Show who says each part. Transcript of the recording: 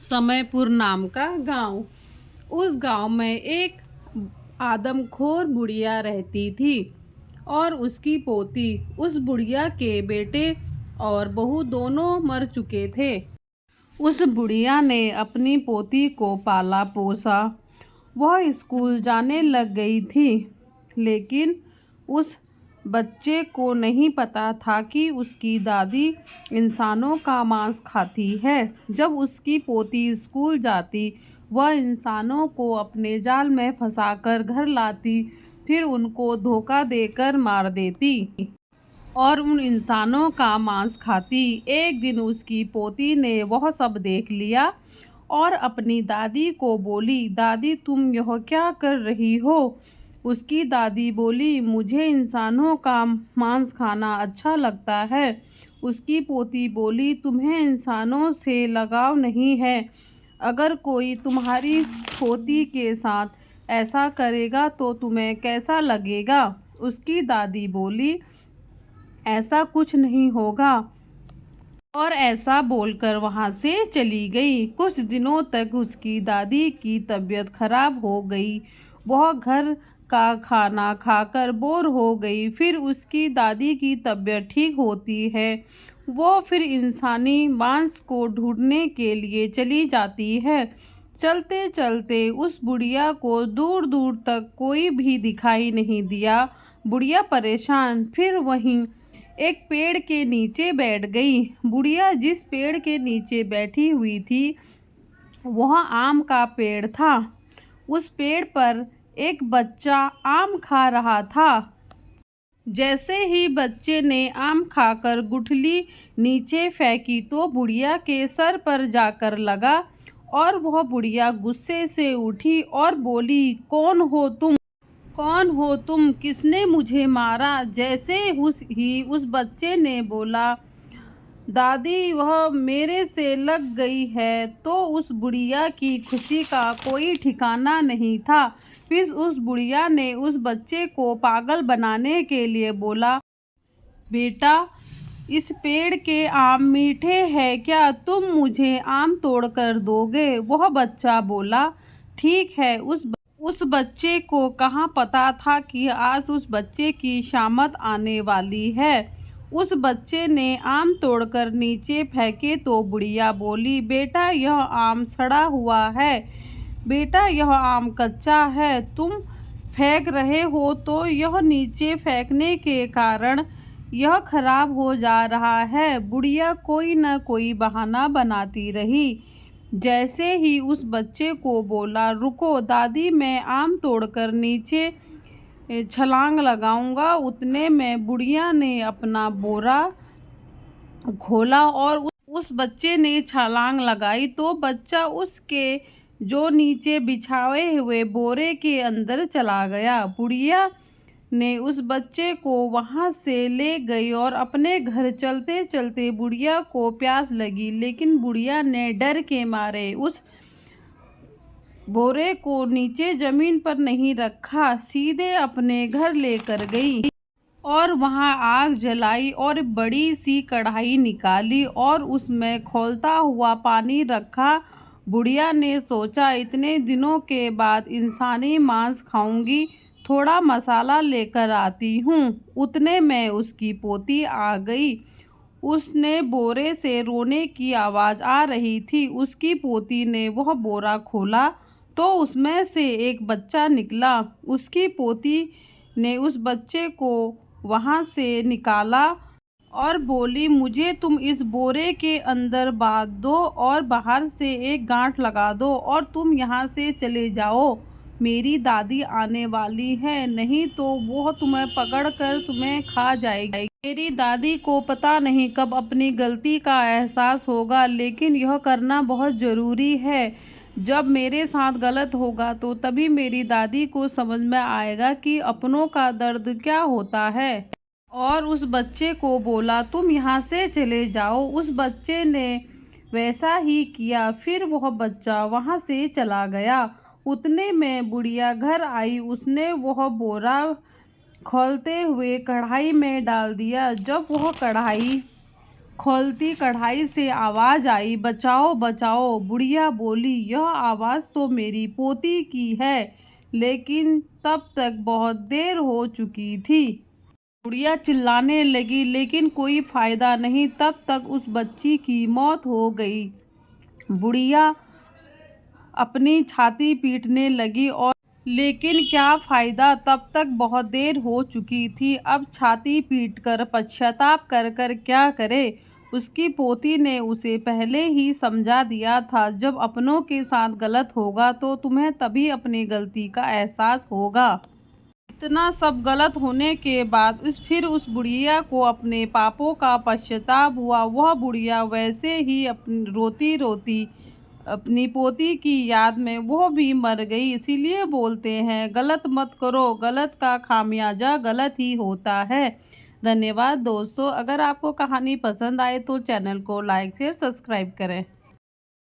Speaker 1: समयपुर नाम का गांव। उस गांव में एक आदमखोर बुढ़िया रहती थी और उसकी पोती। उस बुढ़िया के बेटे और बहू दोनों मर चुके थे। उस बुढ़िया ने अपनी पोती को पाला पोसा। वह स्कूल जाने लग गई थी, लेकिन उस बच्चे को नहीं पता था कि उसकी दादी इंसानों का मांस खाती है। जब उसकी पोती स्कूल जाती, वह इंसानों को अपने जाल में फंसाकर घर लाती, फिर उनको धोखा देकर मार देती और उन इंसानों का मांस खाती। एक दिन उसकी पोती ने वह सब देख लिया और अपनी दादी को बोली, दादी तुम यह क्या कर रही हो? उसकी दादी बोली, मुझे इंसानों का मांस खाना अच्छा लगता है। उसकी पोती बोली, तुम्हें इंसानों से लगाव नहीं है। अगर कोई तुम्हारी पोती के साथ ऐसा करेगा तो तुम्हें कैसा लगेगा? उसकी दादी बोली, ऐसा कुछ नहीं होगा, और ऐसा बोलकर वहां से चली गई। कुछ दिनों तक उसकी दादी की तबीयत खराब हो गई। वह घर का खाना खाकर बोर हो गई। फिर उसकी दादी की तबीयत ठीक होती है। वो फिर इंसानी मांस को ढूंढने के लिए चली जाती है। चलते चलते उस बुढ़िया को दूर दूर तक कोई भी दिखाई नहीं दिया। बुढ़िया परेशान फिर वहीं एक पेड़ के नीचे बैठ गई। बुढ़िया जिस पेड़ के नीचे बैठी हुई थी, वह आम का पेड़ था। उस पेड़ पर एक बच्चा आम खा रहा था। जैसे ही बच्चे ने आम खाकर गुठली नीचे फेंकी तो बुढ़िया के सर पर जाकर लगा और वह बुढ़िया गुस्से से उठी और बोली, कौन हो तुम? कौन हो तुम? किसने मुझे मारा? जैसे उस बच्चे ने बोला, दादी वह मेरे से लग गई है, तो उस बुढ़िया की खुशी का कोई ठिकाना नहीं था। फिर उस बुढ़िया ने उस बच्चे को पागल बनाने के लिए बोला, बेटा इस पेड़ के आम मीठे हैं क्या? तुम मुझे आम तोड़कर दोगे? वह बच्चा बोला, ठीक है। उस बच्चे को कहाँ पता था कि आज उस बच्चे की शामत आने वाली है। उस बच्चे ने आम तोड़कर नीचे फेंके तो बुढ़िया बोली, बेटा यह आम सड़ा हुआ है। बेटा यह आम कच्चा है। तुम फेंक रहे हो तो यह नीचे फेंकने के कारण यह खराब हो जा रहा है। बुढ़िया कोई न कोई बहाना बनाती रही। जैसे ही उस बच्चे को बोला, रुको दादी मैं आम तोड़कर नीचे छलांग लगाऊंगा, उतने में बुढ़िया ने अपना बोरा खोला और उस बच्चे ने छलांग लगाई तो बच्चा उसके जो नीचे बिछाए हुए बोरे के अंदर चला गया। बुढ़िया ने उस बच्चे को वहां से ले गई और अपने घर चलते चलते बुढ़िया को प्यास लगी, लेकिन बुढ़िया ने डर के मारे उस बोरे को नीचे जमीन पर नहीं रखा, सीधे अपने घर लेकर गई और वहां आग जलाई और बड़ी सी कढ़ाई निकाली और उसमें खौलता हुआ पानी रखा। बुढ़िया ने सोचा, इतने दिनों के बाद इंसानी मांस खाऊंगी, थोड़ा मसाला लेकर आती हूँ। उतने में उसकी पोती आ गई। उसने बोरे से रोने की आवाज़ आ रही थी। उसकी पोती ने वह बोरा खोला तो उसमें से एक बच्चा निकला। उसकी पोती ने उस बच्चे को वहां से निकाला और बोली, मुझे तुम इस बोरे के अंदर बांध दो और बाहर से एक गांठ लगा दो और तुम यहाँ से चले जाओ। मेरी दादी आने वाली है, नहीं तो वो तुम्हें पकड़कर तुम्हें खा जाएगी। मेरी दादी को पता नहीं कब अपनी गलती का एहसास होगा, लेकिन यह करना बहुत ज़रूरी है। जब मेरे साथ गलत होगा तो तभी मेरी दादी को समझ में आएगा कि अपनों का दर्द क्या होता है। और उस बच्चे को बोला, तुम यहाँ से चले जाओ। उस बच्चे ने वैसा ही किया। फिर वह बच्चा वहाँ से चला गया। उतने में बुढ़िया घर आई। उसने वह बोरा खौलते हुए कढ़ाई में डाल दिया। जब वह कढ़ाई खौलती कढ़ाई से आवाज आई, बचाओ बचाओ। बुढ़िया बोली, यह आवाज़ तो मेरी पोती की है, लेकिन तब तक बहुत देर हो चुकी थी। बुढ़िया चिल्लाने लगी, लेकिन कोई फायदा नहीं, तब तक उस बच्ची की मौत हो गई। बुढ़िया अपनी छाती पीटने लगी और लेकिन क्या फायदा, तब तक बहुत देर हो चुकी थी। अब छाती पीटकर पश्चाताप कर कर क्या करे। उसकी पोती ने उसे पहले ही समझा दिया था, जब अपनों के साथ गलत होगा तो तुम्हें तभी अपनी गलती का एहसास होगा। इतना सब गलत होने के बाद फिर उस बुढ़िया को अपने पापों का पश्चाताप हुआ। वह बुढ़िया वैसे ही रोती रोती अपनी पोती की याद में वो भी मर गई। इसीलिए बोलते हैं, गलत मत करो, गलत का खामियाजा गलत ही होता है। धन्यवाद दोस्तों। अगर आपको कहानी पसंद आए तो चैनल को लाइक शेयर सब्सक्राइब करें।